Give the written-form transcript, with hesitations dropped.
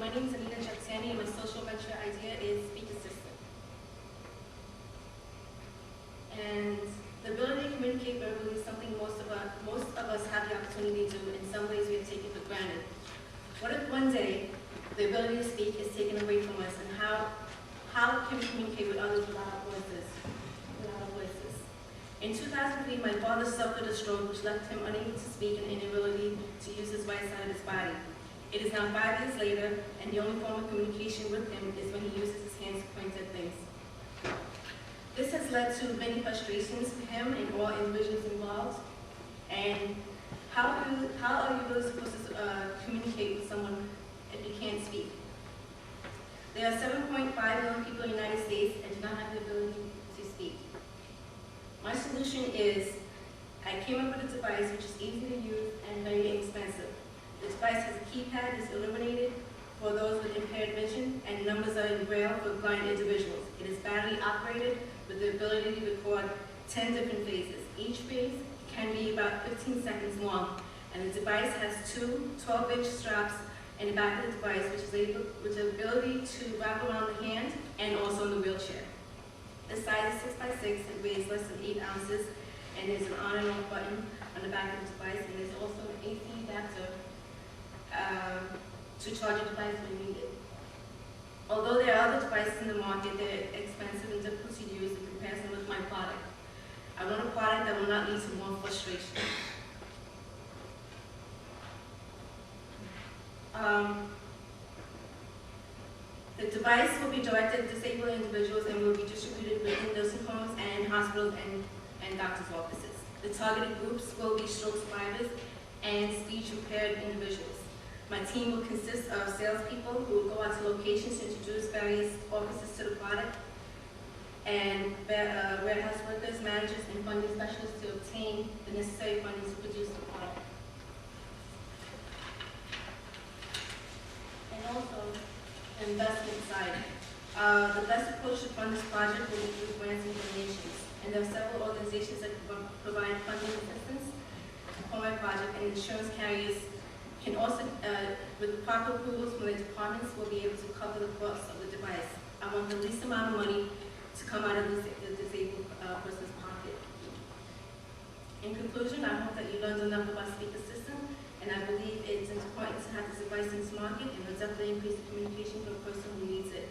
My name is Anita Jagtiani, and my social venture idea is Speak Assistant. And the ability to communicate verbally is something most of us have the opportunity to do. In some ways, we have taken for granted. What if one day the ability to speak is taken away from us, and how can we communicate with others without our voices? In 2003, my father suffered a stroke which left him unable to speak and inability to use his right side of his body. It is now 5 years later, and the only form of communication with him is when he uses his hands to point at things. This has led to many frustrations for him and all individuals involved. And how are you really supposed to communicate with someone if you can't speak? There are 7.5 million people in the United States that do not have the ability to speak. My solution is, I came up with a device which is easy to use and very inexpensive. The device has a keypad that's illuminated for those with impaired vision, and numbers are in braille for blind individuals. It is battery operated with the ability to record 10 different phases. Each phase can be about 15 seconds long, and the device has two 12-inch straps in the back of the device, which is the ability to wrap around the hand and also in the wheelchair. The size is 6 by 6, it weighs less than 8 ounces, and there's an on and off button on the back of the device, and there's also an AC adapter to charge the device when needed. Although there are other devices in the market, they're expensive and difficult to use in comparison with my product. I want a product that will not lead to more frustration. The device will be directed at disabled individuals and will be distributed within nursing homes and hospitals and doctors' offices. The targeted groups will be stroke survivors and speech-impaired individuals. My team will consist of salespeople who will go out to locations to introduce various offices to the product, and warehouse workers, managers, and funding specialists to obtain the necessary funding to produce the product. And also, investment side. The best approach to fund this project will be through grants and donations. And there are several organizations that provide funding assistance for my project, and insurance carriers can also, with proper approvals from the departments, will be able to cover the cost of the device. I want the least amount of money to come out of the disabled person's pocket. In conclusion, I hope that you learned enough about Speak Assistant, and I believe it's important to have this device in this market, and will definitely increase the communication for the person who needs it.